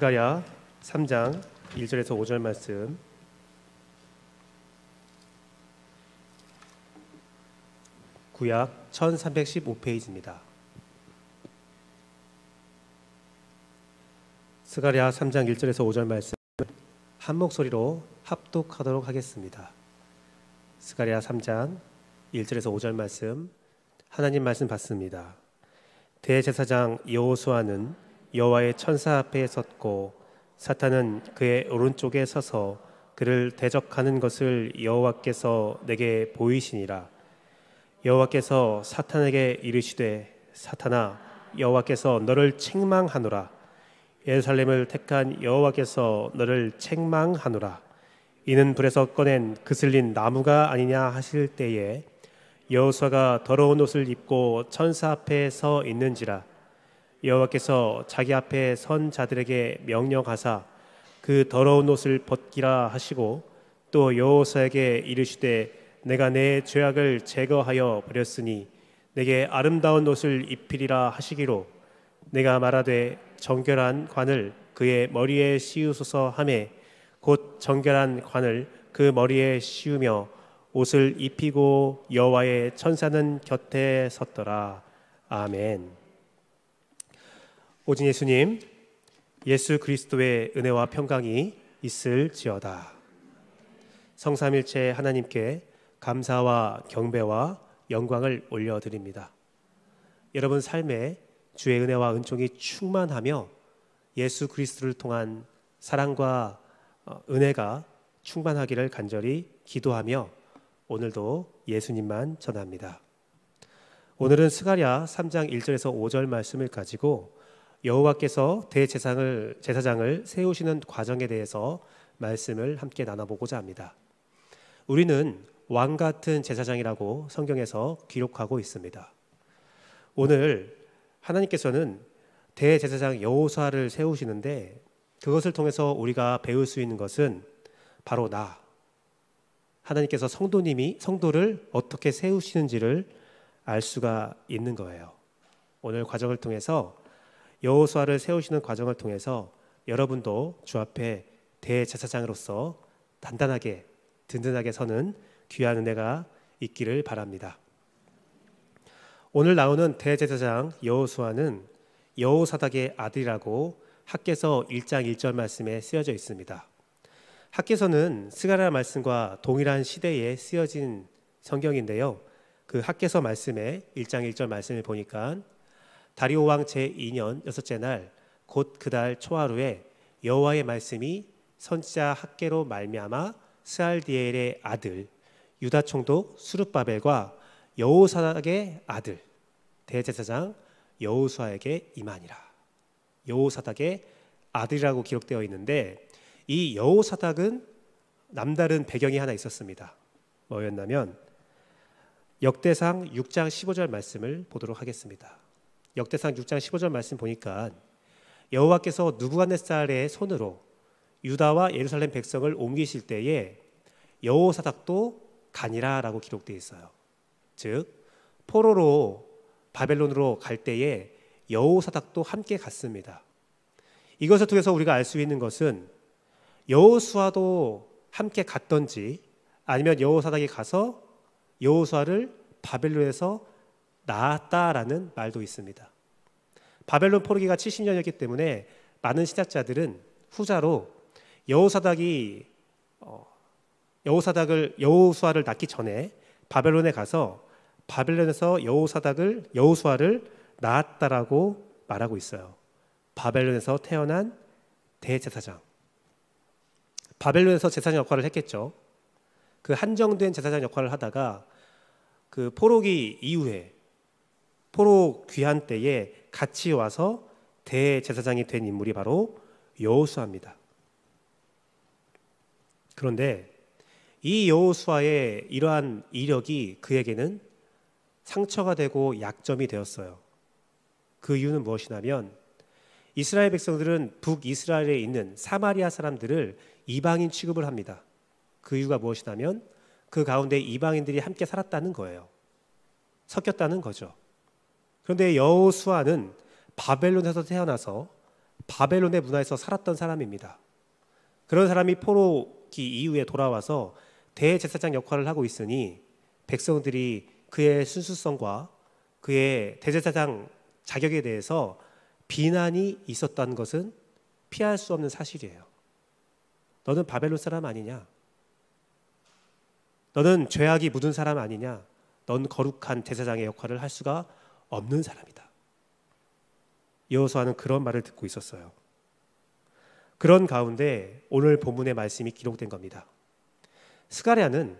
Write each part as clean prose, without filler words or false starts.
스가랴 3장 1절에서 5절 말씀, 구약 1315페이지입니다. 스가랴 3장 1절에서 5절 말씀 한 목소리로 합독하도록 하겠습니다. 스가랴 3장 1절에서 5절 말씀, 하나님 말씀 받습니다. 대제사장 여호수아는 여호와의 천사 앞에 섰고 사탄은 그의 오른쪽에 서서 그를 대적하는 것을 여호와께서 내게 보이시니라. 여호와께서 사탄에게 이르시되 사탄아, 여호와께서 너를 책망하노라. 예루살렘을 택한 여호와께서 너를 책망하노라. 이는 불에서 꺼낸 그슬린 나무가 아니냐 하실 때에 여호수아가 더러운 옷을 입고 천사 앞에 서 있는지라. 여호와께서 자기 앞에 선 자들에게 명령하사 그 더러운 옷을 벗기라 하시고, 또 여호수아에게 이르시되 내가 내 죄악을 제거하여 버렸으니 내게 아름다운 옷을 입히리라 하시기로, 내가 말하되 정결한 관을 그의 머리에 씌우소서 하매 곧 정결한 관을 그 머리에 씌우며 옷을 입히고 여호와의 천사는 곁에 섰더라. 아멘. 오직 예수님, 예수 그리스도의 은혜와 평강이 있을지어다. 성삼일체 하나님께 감사와 경배와 영광을 올려드립니다. 여러분 삶에 주의 은혜와 은총이 충만하며 예수 그리스도를 통한 사랑과 은혜가 충만하기를 간절히 기도하며 오늘도 예수님만 전합니다. 오늘은 스가랴 3장 1절에서 5절 말씀을 가지고 여호와께서 대제사장을 세우시는 과정에 대해서 말씀을 함께 나눠보고자 합니다. 우리는 왕 같은 제사장이라고 성경에서 기록하고 있습니다. 오늘 하나님께서는 대제사장 여호수아를 세우시는데, 그것을 통해서 우리가 배울 수 있는 것은 바로 하나님께서 성도를 어떻게 세우시는지를 알 수가 있는 거예요. 오늘 과정을 통해서, 여호수아를 세우시는 과정을 통해서 여러분도 주 앞에 대제사장으로서 든든하게 서는 귀한 은혜가 있기를 바랍니다. 오늘 나오는 대제사장 여호수아는 여호사닥의 아들이라고 학개서 1장 1절 말씀에 쓰여져 있습니다. 학개서는 스가랴 말씀과 동일한 시대에 쓰여진 성경인데요, 그 학개서 말씀에 1장 1절 말씀을 보니까 다리오 왕 제2년 6째 날 곧 그달 초하루에 여호와의 말씀이 선지자 학개로 말미암아 스알디엘의 아들 유다 총독 스룹바벨과 여호사닥의 아들 대제사장 여호수아에게 임하니라. 여호사닥의 아들이라고 기록되어 있는데, 이 여호사닥은 남다른 배경이 하나 있었습니다. 뭐였냐면 역대상 6장 15절 말씀을 보도록 하겠습니다. 역대상 6장 15절 말씀 보니까 여호와께서 느부갓네살의 손으로 유다와 예루살렘 백성을 옮기실 때에 여호사닥도 가니라라고 기록되어 있어요. 즉 포로로 바벨론으로 갈 때에 여호사닥도 함께 갔습니다. 이것을 통해서 우리가 알 수 있는 것은 여호수아도 함께 갔던지, 아니면 여호사닥이 가서 여호수아를 바벨론에서 낳았다라는 말도 있습니다. 바벨론 포로기가 70년이었기 때문에 많은 신학자들은 후자로 여호수아를 낳기 전에 바벨론에 가서 바벨론에서 여호수아를 낳았다라고 말하고 있어요. 바벨론에서 태어난 대제사장, 바벨론에서 제사장 역할을 했겠죠. 그 한정된 제사장 역할을 하다가 그 포로기 이후에 포로 귀환 때에 같이 와서 대제사장이 된 인물이 바로 여호수아입니다. 그런데 이 여호수아의 이러한 이력이 그에게는 상처가 되고 약점이 되었어요. 그 이유는 무엇이냐면 이스라엘 백성들은 북이스라엘에 있는 사마리아 사람들을 이방인 취급을 합니다. 그 이유가 무엇이냐면 그 가운데 이방인들이 함께 살았다는 거예요. 섞였다는 거죠. 그런데 여호수아는 바벨론에서 태어나서 바벨론의 문화에서 살았던 사람입니다. 그런 사람이 포로기 이후에 돌아와서 대제사장 역할을 하고 있으니 백성들이 그의 순수성과 그의 대제사장 자격에 대해서 비난이 있었다는 것은 피할 수 없는 사실이에요. 너는 바벨론 사람 아니냐? 너는 죄악이 묻은 사람 아니냐? 넌 거룩한 제사장의 역할을 할 수가 없는 사람이다. 여호수아는 그런 말을 듣고 있었어요. 그런 가운데 오늘 본문의 말씀이 기록된 겁니다. 스가랴는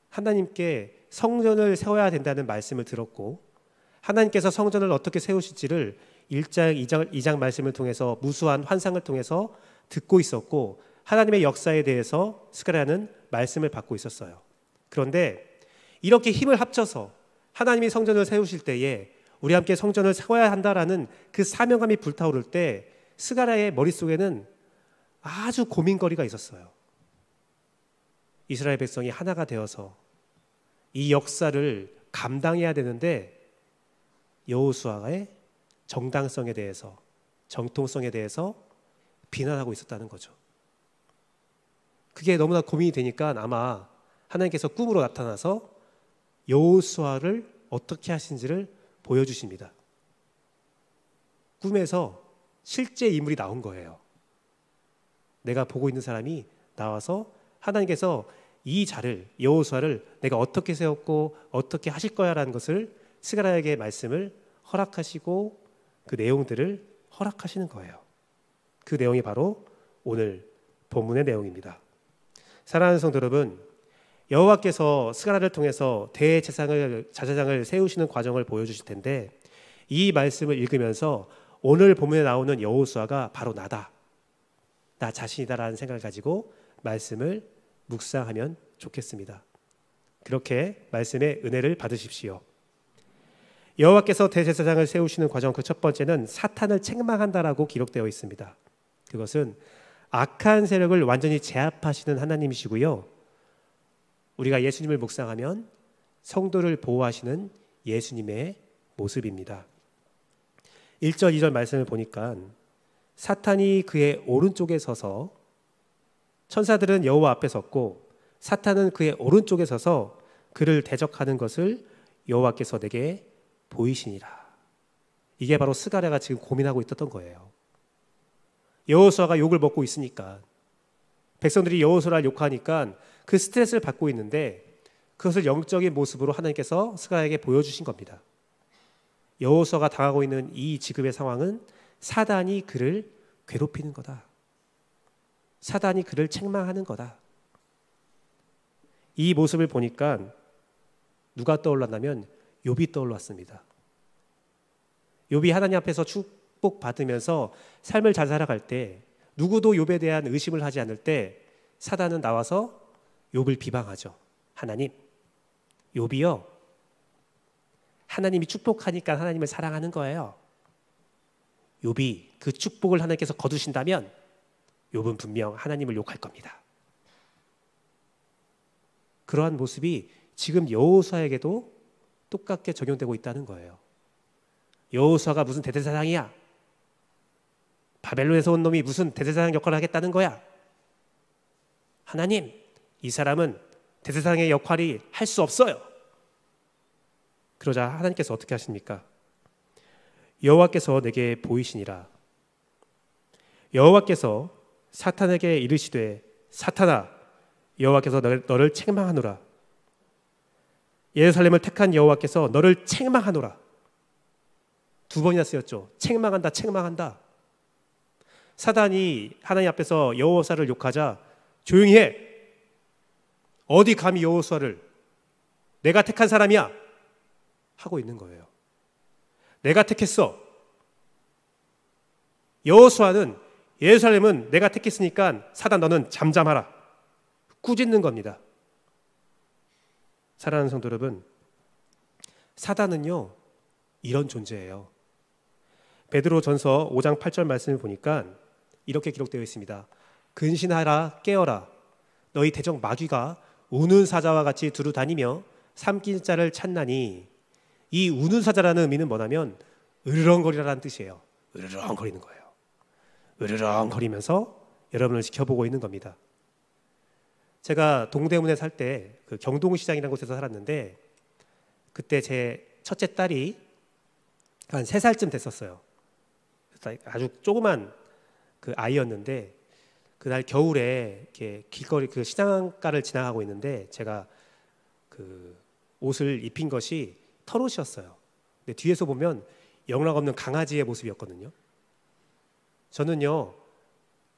하나님께 성전을 세워야 된다는 말씀을 들었고 하나님께서 성전을 어떻게 세우실지를 1장, 2장 말씀을 통해서 무수한 환상을 통해서 듣고 있었고 하나님의 역사에 대해서 스가랴는 말씀을 받고 있었어요. 그런데 이렇게 힘을 합쳐서 하나님이 성전을 세우실 때에 우리 함께 성전을 세워야 한다라는 그 사명감이 불타오를 때 스가랴의 머릿속에는 아주 고민거리가 있었어요. 이스라엘 백성이 하나가 되어서 이 역사를 감당해야 되는데 여호수아의 정당성에 대해서 정통성에 대해서 비난하고 있었다는 거죠. 그게 너무나 고민이 되니까 아마 하나님께서 꿈으로 나타나서 여호수아를 어떻게 하신지를 보여주십니다. 꿈에서 실제 인물이 나온 거예요. 내가 보고 있는 사람이 나와서 하나님께서 이 자를 여호수아를 내가 어떻게 세웠고 어떻게 하실 거야라는 것을 스가랴에게 말씀을 허락하시고 그 내용들을 허락하시는 거예요. 그 내용이 바로 오늘 본문의 내용입니다. 사랑하는 성도 여러분, 여호와께서 스가랴를 통해서 대제사장을 세우시는 과정을 보여주실 텐데 이 말씀을 읽으면서 오늘 본문에 나오는 여호수아가 바로 나다, 나 자신이다라는 생각을 가지고 말씀을 묵상하면 좋겠습니다. 그렇게 말씀의 은혜를 받으십시오. 여호와께서 대제사장을 세우시는 과정 그 첫 번째는 사탄을 책망한다라고 기록되어 있습니다. 그것은 악한 세력을 완전히 제압하시는 하나님이시고요. 우리가 예수님을 묵상하면 성도를 보호하시는 예수님의 모습입니다. 1절 2절 말씀을 보니까 사탄이 그의 오른쪽에 서서 천사들은 여호와 앞에 섰고 사탄은 그의 오른쪽에 서서 그를 대적하는 것을 여호와께서 내게 보이시니라. 이게 바로 스가랴가 지금 고민하고 있었던 거예요. 여호수아가 욕을 먹고 있으니까 백성들이 여호수아를 욕하니까 그 스트레스를 받고 있는데 그것을 영적인 모습으로 하나님께서 스가랴에게 보여주신 겁니다. 여호수아가 당하고 있는 이 지금의 상황은 사단이 그를 괴롭히는 거다. 사단이 그를 책망하는 거다. 이 모습을 보니까 누가 떠올랐냐면 욥이 떠올랐습니다. 욥이 하나님 앞에서 축복받으면서 삶을 잘 살아갈 때 누구도 욥에 대한 의심을 하지 않을 때 사단은 나와서 욥을 비방하죠. 하나님, 욥이요, 하나님이 축복하니까 하나님을 사랑하는 거예요. 욥이 그 축복을 하나님께서 거두신다면 욥은 분명 하나님을 욕할 겁니다. 그러한 모습이 지금 여호수아에게도 똑같게 적용되고 있다는 거예요. 여호수아가 무슨 대제사장이야? 바벨론에서 온 놈이 무슨 대제사장 역할을 하겠다는 거야? 하나님, 이 사람은 대제사장의 역할이 할 수 없어요. 그러자 하나님께서 어떻게 하십니까? 여호와께서 내게 보이시니라. 여호와께서 사탄에게 이르시되 사탄아, 여호와께서 너를 책망하노라. 예루살렘을 택한 여호와께서 너를 책망하노라. 두 번이나 쓰였죠. 책망한다, 책망한다. 사단이 하나님 앞에서 여호수아를 욕하자 조용히 해. 어디 감히 여호수아를, 내가 택한 사람이야 하고 있는 거예요. 내가 택했어. 여호수아는, 예루살렘은 내가 택했으니까 사단 너는 잠잠하라. 꾸짖는 겁니다. 사랑하는 성도 여러분, 사단은요 이런 존재예요. 베드로전서 5장 8절 말씀을 보니까 이렇게 기록되어 있습니다. 근신하라, 깨어라. 너희 대적 마귀가 우는 사자와 같이 두루 다니며 삼킬 자를 찾나니. 이 우는 사자라는 의미는 뭐냐면 으르렁거리라는 뜻이에요. 으르렁거리는 거예요. 으르렁거리면서 여러분을 지켜보고 있는 겁니다. 제가 동대문에 살 때 그 경동시장이라는 곳에서 살았는데 그때 제 첫째 딸이 한 3살쯤 됐었어요. 아주 조그만 그 아이였는데 그날 겨울에 이렇게 길거리 그 시장가를 지나가고 있는데 제가 그 옷을 입힌 것이 털옷이었어요. 근데 뒤에서 보면 영락없는 강아지의 모습이었거든요. 저는요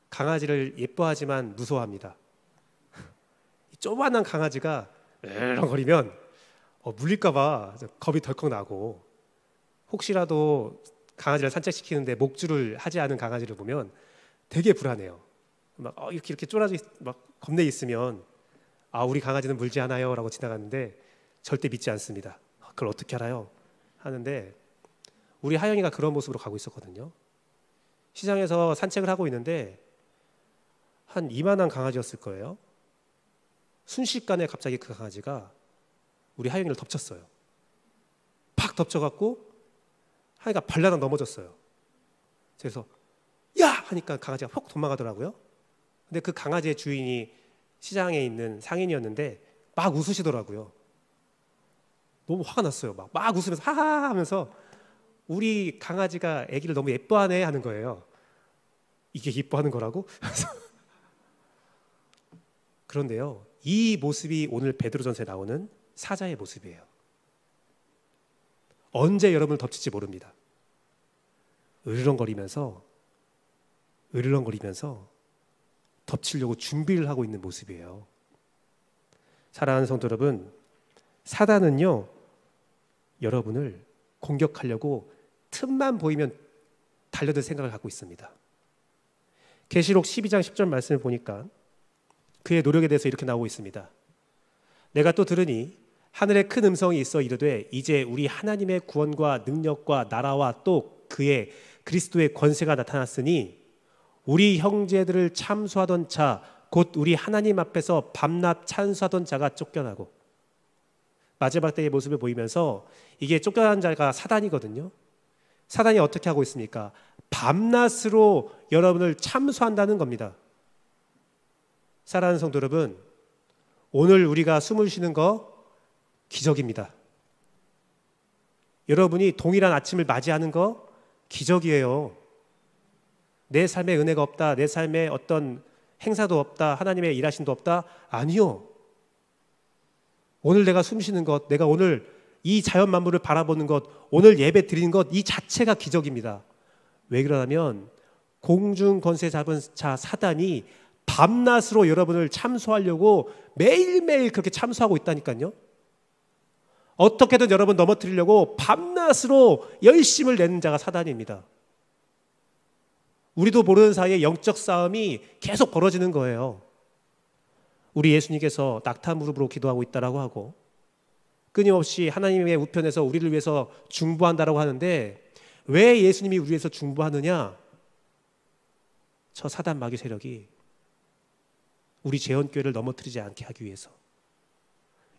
강아지를 예뻐하지만 무서워합니다. 조그만한 강아지가 으렁거리면 물릴까봐 겁이 덜컥 나고, 혹시라도 강아지를 산책시키는데 목줄을 하지 않은 강아지를 보면 되게 불안해요. 막 이렇게 쫄아져 막 겁내 있으면 우리 강아지는 물지 않아요 라고 지나갔는데 절대 믿지 않습니다. 그걸 어떻게 알아요? 하는데 우리 하영이가 그런 모습으로 가고 있었거든요. 시장에서 산책을 하고 있는데 한 이만한 강아지였을 거예요. 순식간에 갑자기 그 강아지가 우리 하영이를 덮쳤어요. 팍 덮쳐갖고 하영이가 발라당 넘어졌어요. 그래서 야! 하니까 강아지가 훅 도망가더라고요. 근데 그 강아지의 주인이 시장에 있는 상인이었는데 막 웃으시더라고요. 너무 화가 났어요. 막 웃으면서 하하 하면서 우리 강아지가 아기를 너무 예뻐하네 하는 거예요. 이게 예뻐하는 거라고? 그런데요, 이 모습이 오늘 베드로전서에 나오는 사자의 모습이에요. 언제 여러분을 덮칠지 모릅니다. 으르렁거리면서 덮치려고 준비를 하고 있는 모습이에요. 사랑하는 성도 여러분, 사단은요 여러분을 공격하려고 틈만 보이면 달려들 생각을 갖고 있습니다. 계시록 12장 10절 말씀을 보니까 그의 노력에 대해서 이렇게 나오고 있습니다. 내가 또 들으니 하늘에 큰 음성이 있어 이르되 이제 우리 하나님의 구원과 능력과 나라와 또 그의 그리스도의 권세가 나타났으니 우리 형제들을 참수하던 자 곧 우리 하나님 앞에서 밤낮 찬수하던 자가 쫓겨나고, 마지막 때의 모습을 보이면서 이게 쫓겨난 자가 사단이거든요. 사단이 어떻게 하고 있습니까? 밤낮으로 여러분을 참수한다는 겁니다. 사랑하는 성도 여러분, 오늘 우리가 숨을 쉬는 거 기적입니다. 여러분이 동일한 아침을 맞이하는 거 기적이에요. 내 삶에 은혜가 없다, 내 삶에 어떤 행사도 없다, 하나님의 일하심도 없다? 아니요. 오늘 내가 숨 쉬는 것, 내가 오늘 이 자연 만물을 바라보는 것, 오늘 예배 드리는 것, 이 자체가 기적입니다. 왜 그러냐면 공중 권세 잡은 자 사단이 밤낮으로 여러분을 참수하려고 매일매일 그렇게 참수하고 있다니까요. 어떻게든 여러분 넘어뜨리려고 밤낮으로 열심을 내는 자가 사단입니다. 우리도 모르는 사이에 영적 싸움이 계속 벌어지는 거예요. 우리 예수님께서 낙타 무릎으로 기도하고 있다라고 하고 끊임없이 하나님의 우편에서 우리를 위해서 중보한다라고 하는데, 왜 예수님이 우리 위해서 중보하느냐? 저 사단 마귀 세력이 우리 재헌교회를 넘어뜨리지 않게 하기 위해서,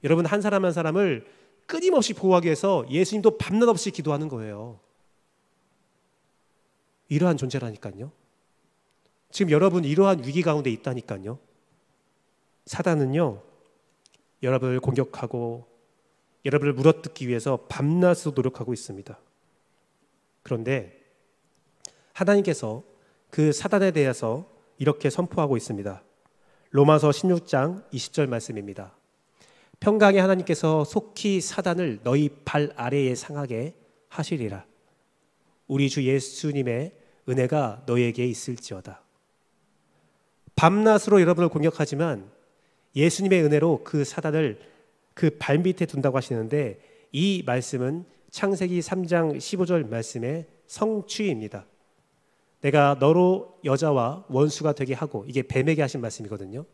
여러분 한 사람 한 사람을 끊임없이 보호하기 위해서 예수님도 밤낮 없이 기도하는 거예요. 이러한 존재라니까요. 지금 여러분 이러한 위기 가운데 있다니까요. 사단은요 여러분을 공격하고 여러분을 물어뜯기 위해서 밤낮으로 노력하고 있습니다. 그런데 하나님께서 그 사단에 대해서 이렇게 선포하고 있습니다. 로마서 16장 20절 말씀입니다. 평강의 하나님께서 속히 사단을 너희 발 아래에 상하게 하시리라. 우리 주 예수님의 은혜가 너희에게 있을지어다. 밤낮으로 여러분을 공격하지만 예수님의 은혜로 그 사단을 그 발밑에 둔다고 하시는데, 이 말씀은 창세기 3장 15절 말씀의 성취입니다. 내가 너로 여자와 원수가 되게 하고, 이게 뱀에게 하신 말씀이거든요.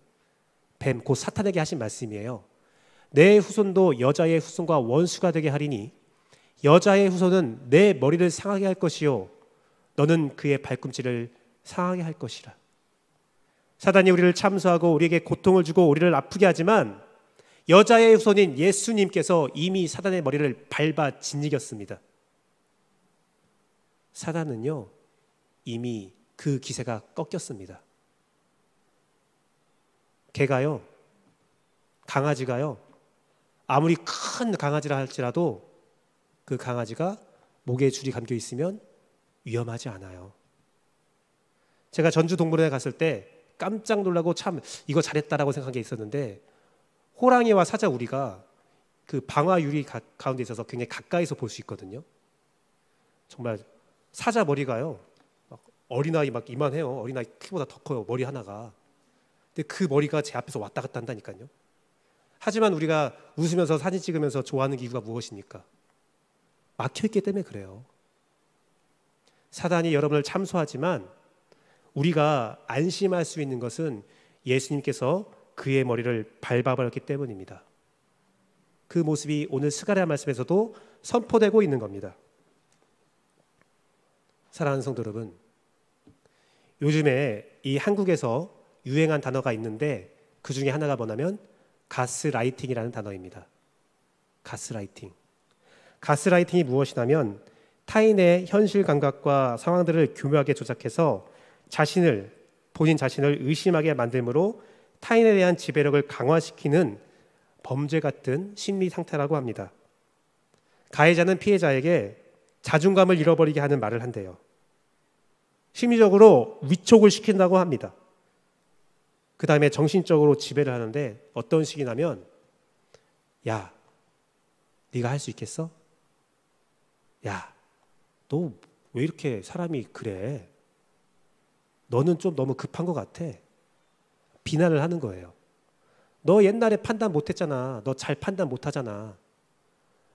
뱀, 곧 사탄에게 하신 말씀이에요. 내 후손도 여자의 후손과 원수가 되게 하리니 여자의 후손은 내 머리를 상하게 할 것이요 너는 그의 발꿈치를 상하게 할 것이라. 사단이 우리를 참수하고 우리에게 고통을 주고 우리를 아프게 하지만 여자의 후손인 예수님께서 이미 사단의 머리를 밟아 짓이겼습니다. 사단은요 이미 그 기세가 꺾였습니다. 개가요, 강아지가요, 아무리 큰 강아지라 할지라도 그 강아지가 목에 줄이 감겨 있으면 위험하지 않아요. 제가 전주 동물원에 갔을 때 깜짝 놀라고 참 이거 잘했다라고 생각한 게 있었는데, 호랑이와 사자우리가 그 방화 유리 가운데 있어서 굉장히 가까이서 볼 수 있거든요. 정말 사자 머리가요, 막 어린아이 막 이만해요. 어린아이 키보다 더 커요, 머리 하나가. 근데 그 머리가 제 앞에서 왔다 갔다 한다니까요. 하지만 우리가 웃으면서 사진 찍으면서 좋아하는 이유가 무엇입니까? 막혀있기 때문에 그래요. 사단이 여러분을 참소하지만 우리가 안심할 수 있는 것은 예수님께서 그의 머리를 밟아버렸기 때문입니다. 그 모습이 오늘 스가랴 말씀에서도 선포되고 있는 겁니다. 사랑하는 성도 여러분, 요즘에 이 한국에서 유행한 단어가 있는데 그 중에 하나가 뭐냐면 가스라이팅이라는 단어입니다. 가스라이팅. 가스라이팅이 무엇이냐면 타인의 현실 감각과 상황들을 교묘하게 조작해서 본인 자신을 의심하게 만들므로 타인에 대한 지배력을 강화시키는 범죄 같은 심리 상태라고 합니다. 가해자는 피해자에게 자존감을 잃어버리게 하는 말을 한대요. 심리적으로 위축을 시킨다고 합니다. 그 다음에 정신적으로 지배를 하는데 어떤 식이냐면, 야, 네가 할 수 있겠어? 야, 너 왜 이렇게 사람이 그래? 너는 좀 너무 급한 것 같아. 비난을 하는 거예요. 너 옛날에 판단 못했잖아. 너 잘 판단 못하잖아.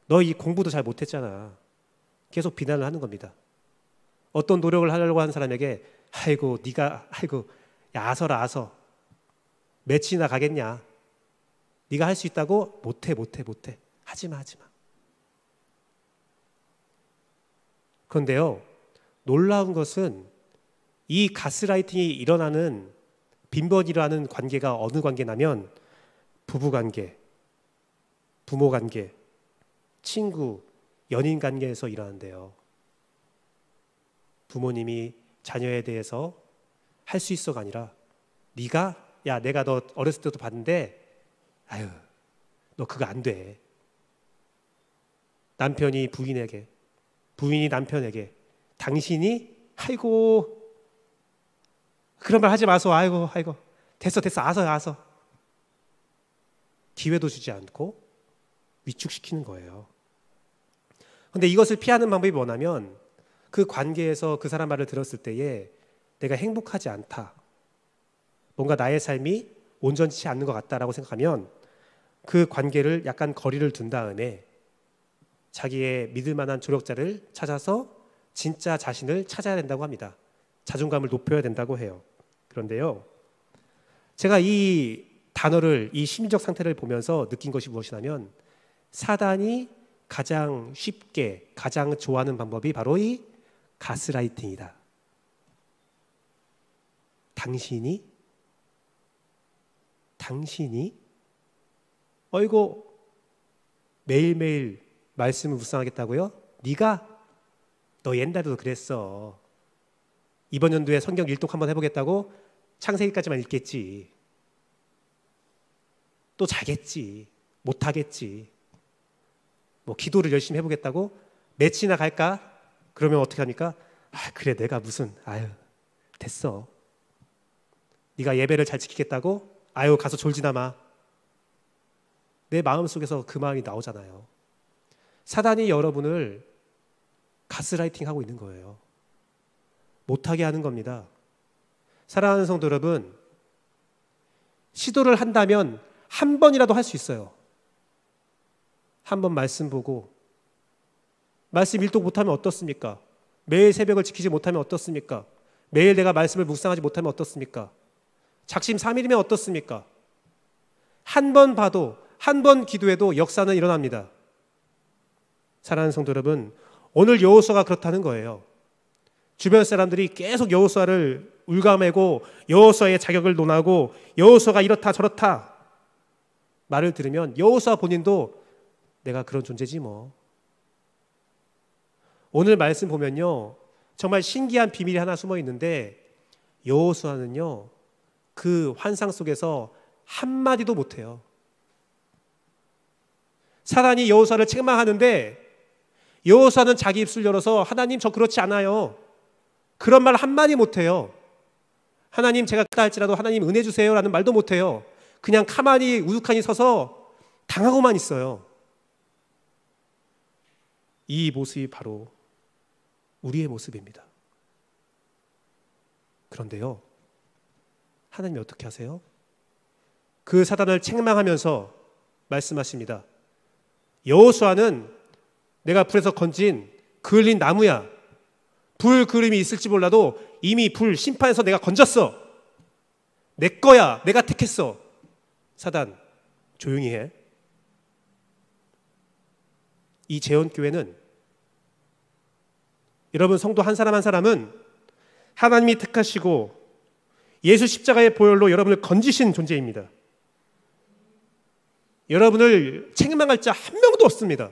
너 이 공부도 잘 못했잖아. 계속 비난을 하는 겁니다. 어떤 노력을 하려고 하는 사람에게 아이고 야 아서 며칠이나 가겠냐. 네가 할 수 있다고? 못해. 하지마. 그런데요, 놀라운 것은 이 가스라이팅이 일어나는 빈번이라는 관계가 어느 관계냐면 부부관계, 부모관계, 친구, 연인관계에서 일어난대요. 부모님이 자녀에 대해서 할 수 있어가 아니라 야 내가 너 어렸을 때도 봤는데 아유 너 그거 안 돼. 남편이 부인에게, 부인이 남편에게 당신이 아이고 그런 말 하지 마소. 아이고 됐어 아서 기회도 주지 않고 위축시키는 거예요. 그런데 이것을 피하는 방법이 뭐냐면 그 관계에서 그 사람 말을 들었을 때에 내가 행복하지 않다, 뭔가 나의 삶이 온전치 않는 것 같다라고 생각하면 그 관계를 약간 거리를 둔 다음에 자기의 믿을 만한 조력자를 찾아서 진짜 자신을 찾아야 된다고 합니다. 자존감을 높여야 된다고 해요. 그런데요, 제가 이 단어를, 이 심리적 상태를 보면서 느낀 것이 무엇이냐면 사단이 가장 쉽게, 가장 좋아하는 방법이 바로 이 가스라이팅이다. 당신이 어이고 매일매일 말씀을 묵상하겠다고요? 너 옛날에도 그랬어. 이번 연도에 성경 일독 한번 해보겠다고 창세기까지만 읽겠지. 또 자겠지. 못하겠지. 뭐 기도를 열심히 해보겠다고 며칠이나 갈까? 그러면 어떻게 합니까? 그래 내가 무슨 됐어. 네가 예배를 잘 지키겠다고? 가서 졸지나 마. 내 마음속에서 그 마음이 나오잖아요. 사단이 여러분을 가스라이팅하고 있는 거예요. 못하게 하는 겁니다. 사랑하는 성도 여러분, 시도를 한다면 한 번이라도 할 수 있어요. 한 번 말씀 보고, 말씀 일독 못하면 어떻습니까? 매일 새벽을 지키지 못하면 어떻습니까? 매일 내가 말씀을 묵상하지 못하면 어떻습니까? 작심 삼일이면 어떻습니까? 한 번 봐도, 한 번 기도해도 역사는 일어납니다. 사랑하는 성도 여러분, 오늘 여호수아가 그렇다는 거예요. 주변 사람들이 계속 여호수아를 울감매고 여호수아의 자격을 논하고 여호수아가 이렇다 저렇다 말을 들으면 여호수아 본인도 내가 그런 존재지 뭐. 오늘 말씀 보면요, 정말 신기한 비밀이 하나 숨어 있는데 여호수아는요, 그 환상 속에서 한마디도 못해요. 사단이 여호수아를 책망하는데 여호수아는 자기 입술 열어서 하나님 저 그렇지 않아요, 그런 말 한마디 못해요. 하나님 제가 그다 할지라도 하나님 은혜 주세요 라는 말도 못해요. 그냥 가만히 우두커니 서서 당하고만 있어요. 이 모습이 바로 우리의 모습입니다. 그런데요, 하나님이 어떻게 하세요? 그 사단을 책망하면서 말씀하십니다. 여호수아는 내가 불에서 건진 그을린 나무야. 불 그림이 있을지 몰라도 이미 불 심판에서 내가 건졌어. 내 거야. 내가 택했어. 사단, 조용히 해. 이 재원교회는, 여러분 성도 한 사람 한 사람은 하나님이 택하시고 예수 십자가의 보혈로 여러분을 건지신 존재입니다. 여러분을 책망할 자 한 명도 없습니다.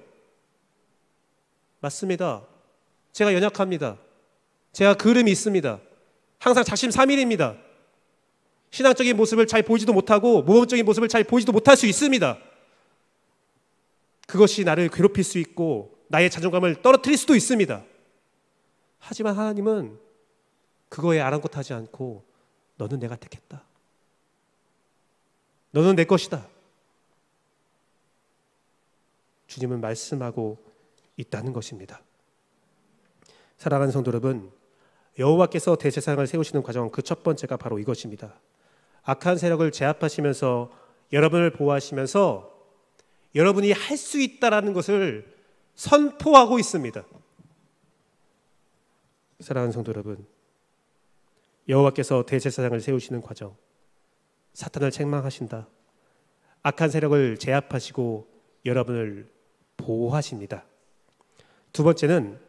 맞습니다. 제가 연약합니다. 제가 그름이 있습니다. 항상 작심삼일입니다. 신앙적인 모습을 잘 보이지도 못하고 모범적인 모습을 잘 보이지도 못할 수 있습니다. 그것이 나를 괴롭힐 수 있고 나의 자존감을 떨어뜨릴 수도 있습니다. 하지만 하나님은 그거에 아랑곳하지 않고 너는 내가 택했다. 너는 내 것이다. 주님은 말씀하고 있다는 것입니다. 사랑하는 성도 여러분, 여호와께서 대제사장을 세우시는 과정, 그 첫 번째가 바로 이것입니다. 악한 세력을 제압하시면서 여러분을 보호하시면서 여러분이 할 수 있다라는 것을 선포하고 있습니다. 사랑하는 성도 여러분, 여호와께서 대제사장을 세우시는 과정, 사탄을 책망하신다. 악한 세력을 제압하시고 여러분을 보호하십니다. 두 번째는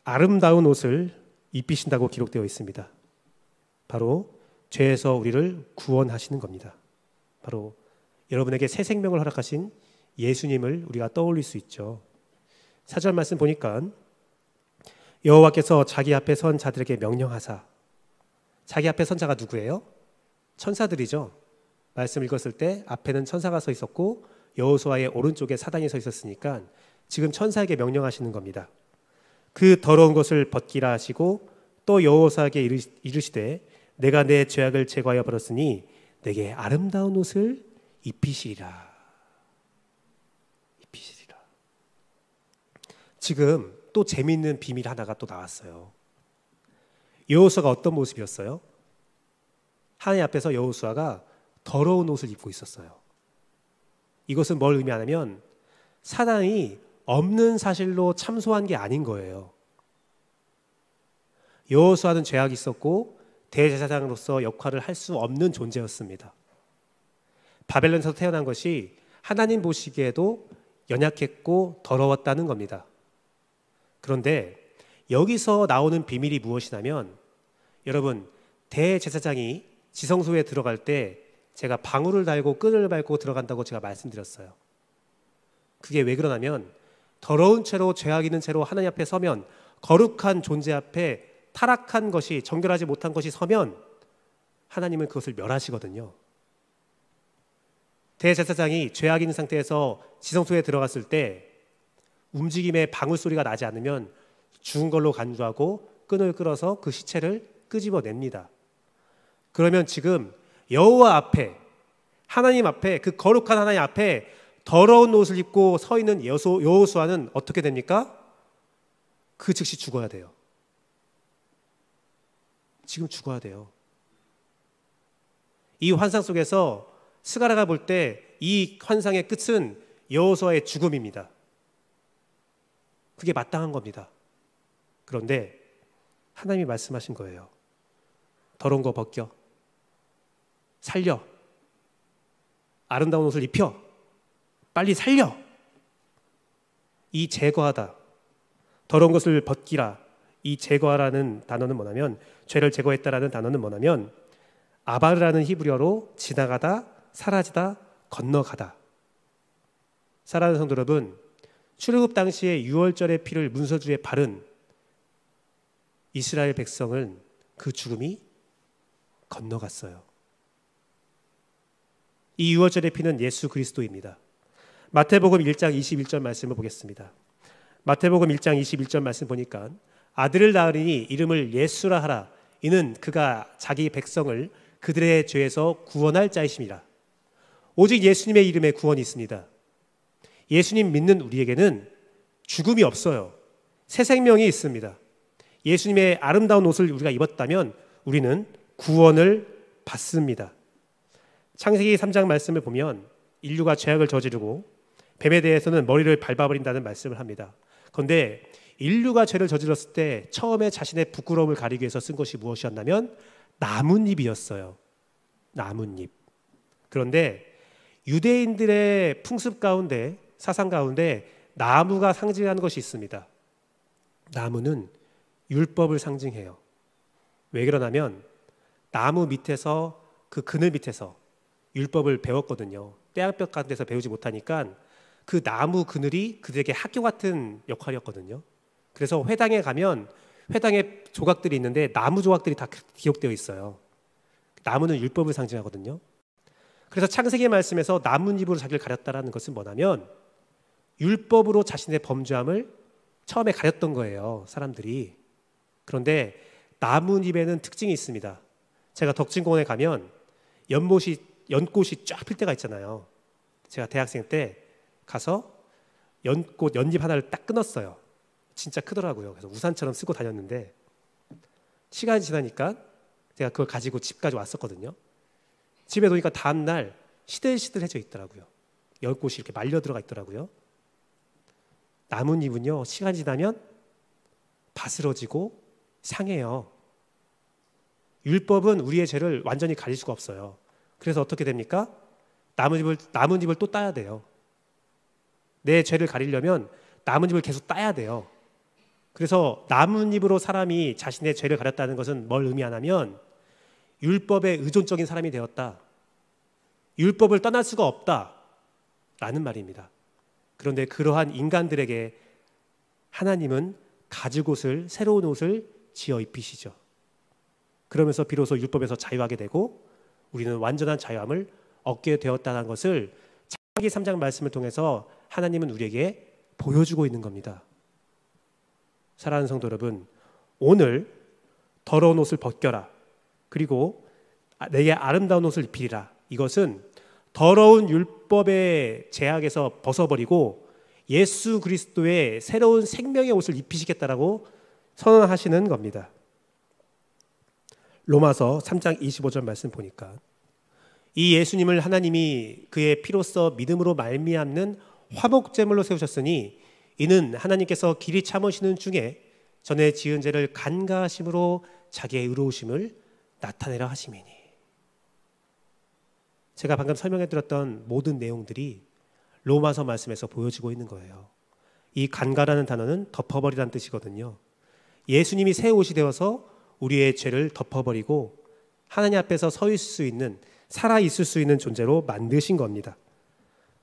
아름다운 옷을 입히신다고 기록되어 있습니다. 바로 죄에서 우리를 구원하시는 겁니다. 바로 여러분에게 새 생명을 허락하신 예수님을 우리가 떠올릴 수 있죠. 4절 말씀 보니까 여호와께서 자기 앞에 선 자들에게 명령하사, 자기 앞에 선 자가 누구예요? 천사들이죠. 말씀 읽었을 때 앞에는 천사가 서 있었고 여호수아의 오른쪽에 사단이 서 있었으니까 지금 천사에게 명령하시는 겁니다. 그 더러운 것을 벗기라 하시고 또 여호수아에게 이르시되 내가 내 죄악을 제거하여 버렸으니 내게 아름다운 옷을 입히시리라. 입히시리라. 지금 또 재미있는 비밀 하나가 또 나왔어요. 여호수아가 어떤 모습이었어요? 하나님 앞에서 여호수아가 더러운 옷을 입고 있었어요. 이것은 뭘 의미하냐면 사단이 없는 사실로 참소한 게 아닌 거예요. 여호수아는 죄악이 있었고 대제사장으로서 역할을 할 수 없는 존재였습니다. 바벨론에서 태어난 것이 하나님 보시기에도 연약했고 더러웠다는 겁니다. 그런데 여기서 나오는 비밀이 무엇이냐면, 여러분 대제사장이 지성소에 들어갈 때 제가 방울을 달고 끈을 밟고 들어간다고 제가 말씀드렸어요. 그게 왜 그러냐면 더러운 채로 죄악 있는 채로 하나님 앞에 서면, 거룩한 존재 앞에 타락한 것이, 정결하지 못한 것이 서면 하나님은 그것을 멸하시거든요. 대제사장이 죄악 있는 상태에서 지성소에 들어갔을 때 움직임에 방울 소리가 나지 않으면 죽은 걸로 간주하고 끈을 끌어서 그 시체를 끄집어냅니다. 그러면 지금 여호와 앞에, 하나님 앞에, 그 거룩한 하나님 앞에 더러운 옷을 입고 서 있는 여호수아는 어떻게 됩니까? 그 즉시 죽어야 돼요. 지금 죽어야 돼요. 이 환상 속에서 스가랴가 볼 때 이 환상의 끝은 여호수아의 죽음입니다. 그게 마땅한 겁니다. 그런데 하나님이 말씀하신 거예요. 더러운 거 벗겨. 살려. 아름다운 옷을 입혀. 빨리 살려. 이 제거하다, 더러운 것을 벗기라, 이 제거하라는 단어는 뭐냐면, 죄를 제거했다라는 단어는 뭐냐면 아바르라는 히브리어로 지나가다, 사라지다, 건너가다. 사랑하는 성도 여러분, 출애굽 당시에 유월절의 피를 문서주에 바른 이스라엘 백성은 그 죽음이 건너갔어요. 이 유월절의 피는 예수 그리스도입니다. 마태복음 1장 21절 말씀을 보겠습니다. 마태복음 1장 21절 말씀 보니까 아들을 낳으리니 이름을 예수라 하라. 이는 그가 자기 백성을 그들의 죄에서 구원할 자이심이라. 오직 예수님의 이름에 구원이 있습니다. 예수님 믿는 우리에게는 죽음이 없어요. 새 생명이 있습니다. 예수님의 아름다운 옷을 우리가 입었다면 우리는 구원을 받습니다. 창세기 3장 말씀을 보면 인류가 죄악을 저지르고 뱀에 대해서는 머리를 밟아버린다는 말씀을 합니다. 그런데 인류가 죄를 저질렀을 때 처음에 자신의 부끄러움을 가리기 위해서 쓴 것이 무엇이었냐면 나뭇잎이었어요. 나뭇잎. 그런데 유대인들의 풍습 가운데, 사상 가운데 나무가 상징하는 것이 있습니다. 나무는 율법을 상징해요. 왜 그러냐면 나무 밑에서, 그 그늘 밑에서 율법을 배웠거든요. 떼학볕 같은 데서 배우지 못하니까 그 나무 그늘이 그들에게 학교 같은 역할이었거든요. 그래서 회당에 가면 회당에 조각들이 있는데 나무 조각들이 다 기록되어 있어요. 나무는 율법을 상징하거든요. 그래서 창세기 말씀에서 나뭇잎으로 자기를 가렸다라는 것은 뭐냐면 율법으로 자신의 범죄함을 처음에 가렸던 거예요, 사람들이. 그런데 나뭇잎에는 특징이 있습니다. 제가 덕진공원에 가면 연꽃이 쫙 필 때가 있잖아요. 제가 대학생 때 가서 연잎 하나를 딱 끊었어요. 진짜 크더라고요. 그래서 우산처럼 쓰고 다녔는데 시간이 지나니까 제가 그걸 가지고 집까지 왔었거든요. 집에 오니까 다음날 시들시들해져 있더라고요. 연꽃이 이렇게 말려 들어가 있더라고요. 나뭇잎은요, 시간이 지나면 바스러지고 상해요. 율법은 우리의 죄를 완전히 가릴 수가 없어요. 그래서 어떻게 됩니까? 나뭇잎을 또 따야 돼요. 내 죄를 가리려면 나뭇잎을 계속 따야 돼요. 그래서 나뭇잎으로 사람이 자신의 죄를 가렸다는 것은 뭘 의미하냐면 율법에 의존적인 사람이 되었다. 율법을 떠날 수가 없다라는 말입니다. 그런데 그러한 인간들에게 하나님은 가죽 옷을, 새로운 옷을 지어 입히시죠. 그러면서 비로소 율법에서 자유하게 되고 우리는 완전한 자유함을 얻게 되었다는 것을 창세기 3장 말씀을 통해서 하나님은 우리에게 보여주고 있는 겁니다. 사랑하는 성도 여러분, 오늘 더러운 옷을 벗겨라. 그리고 내게 아름다운 옷을 입히리라. 이것은 더러운 율법의 제약에서 벗어버리고 예수 그리스도의 새로운 생명의 옷을 입히시겠다라고 선언하시는 겁니다. 로마서 3장 25절 말씀 보니까 이 예수님을 하나님이 그의 피로써 믿음으로 말미암는 화목제물로 세우셨으니 이는 하나님께서 길이 참으시는 중에 전에 지은 죄를 간과하심으로 자기의 의로우심을 나타내려 하심이니. 제가 방금 설명해드렸던 모든 내용들이 로마서 말씀에서 보여지고 있는 거예요. 이 간과라는 단어는 덮어버리라는 뜻이거든요. 예수님이 새 옷이 되어서 우리의 죄를 덮어버리고 하나님 앞에서 서 있을 수 있는, 살아있을 수 있는 존재로 만드신 겁니다.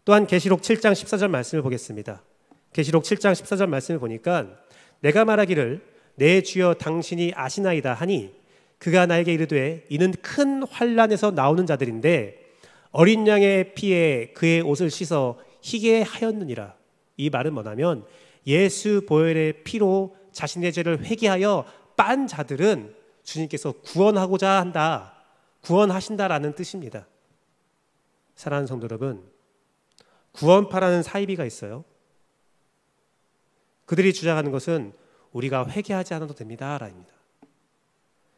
또한 계시록 7장 14절 말씀을 보겠습니다. 계시록 7장 14절 말씀을 보니까 내가 말하기를 내 주여 당신이 아시나이다 하니 그가 나에게 이르되 이는 큰 환난에서 나오는 자들인데 어린 양의 피에 그의 옷을 씻어 희게 하였느니라. 이 말은 뭐냐면 예수 보혈의 피로 자신의 죄를 회개하여 빤 자들은 주님께서 구원하고자 한다, 구원하신다라는 뜻입니다. 사랑하는 성도 여러분, 구원파라는 사이비가 있어요. 그들이 주장하는 것은 우리가 회개하지 않아도 됩니다 라입니다.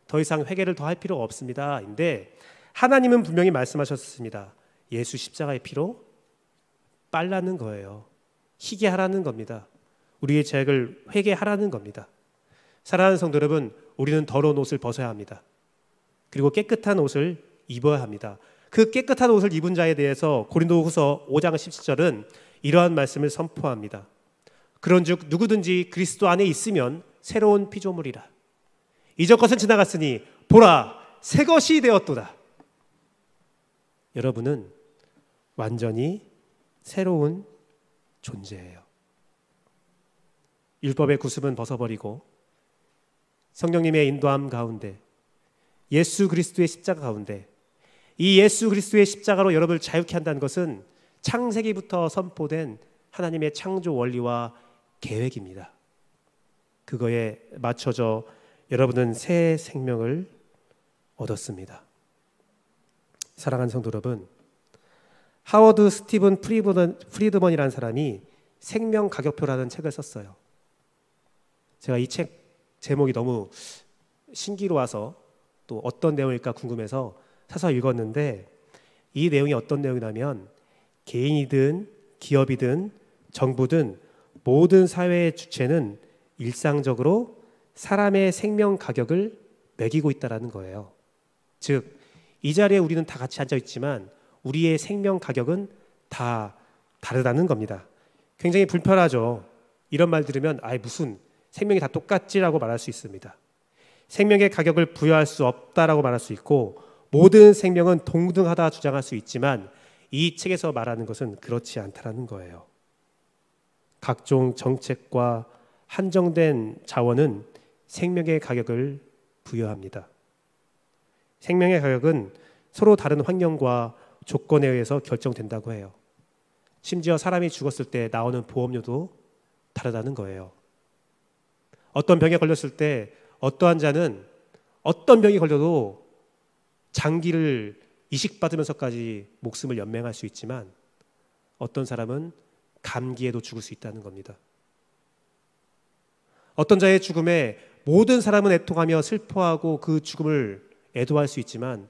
더 이상 회개를 더 할 필요가 없습니다 인데 하나님은 분명히 말씀하셨습니다. 예수 십자가의 피로 빨라는 거예요. 희게 하라는 겁니다. 우리의 죄악을 회개하라는 겁니다. 사랑하는 성도 여러분, 우리는 더러운 옷을 벗어야 합니다. 그리고 깨끗한 옷을 입어야 합니다. 그 깨끗한 옷을 입은 자에 대해서 고린도후서 5장 17절은 이러한 말씀을 선포합니다. 그런즉 누구든지 그리스도 안에 있으면 새로운 피조물이라. 이전 것은 지나갔으니 보라 새 것이 되었도다. 여러분은 완전히 새로운 존재예요. 율법의 구습은 벗어버리고 성령님의 인도함 가운데 예수 그리스도의 십자가 가운데, 이 예수 그리스도의 십자가로 여러분을 자유케 한다는 것은 창세기부터 선포된 하나님의 창조 원리와 계획입니다. 그거에 맞춰져 여러분은 새 생명을 얻었습니다. 사랑하는 성도 여러분, 하워드 스티븐 프리드먼이라는 사람이 생명 가격표라는 책을 썼어요. 제가 이 책 제목이 너무 신기로워서 또 어떤 내용일까 궁금해서 사서 읽었는데, 이 내용이 어떤 내용이냐면 개인이든 기업이든 정부든 모든 사회의 주체는 일상적으로 사람의 생명 가격을 매기고 있다는 거예요. 즉, 이 자리에 우리는 다 같이 앉아 있지만 우리의 생명 가격은 다 다르다는 겁니다. 굉장히 불편하죠. 이런 말 들으면 무슨 생명이 다 똑같지라고 말할 수 있습니다. 생명의 가격을 부여할 수 없다라고 말할 수 있고, 모든 생명은 동등하다 주장할 수 있지만 이 책에서 말하는 것은 그렇지 않다는 거예요. 각종 정책과 한정된 자원은 생명의 가격을 부여합니다. 생명의 가격은 서로 다른 환경과 조건에 의해서 결정된다고 해요. 심지어 사람이 죽었을 때 나오는 보험료도 다르다는 거예요. 어떤 병에 걸렸을 때 어떠한 자는 어떤 병이 걸려도 장기를 이식받으면서까지 목숨을 연명할 수 있지만, 어떤 사람은 감기에도 죽을 수 있다는 겁니다. 어떤 자의 죽음에 모든 사람은 애통하며 슬퍼하고 그 죽음을 애도할 수 있지만,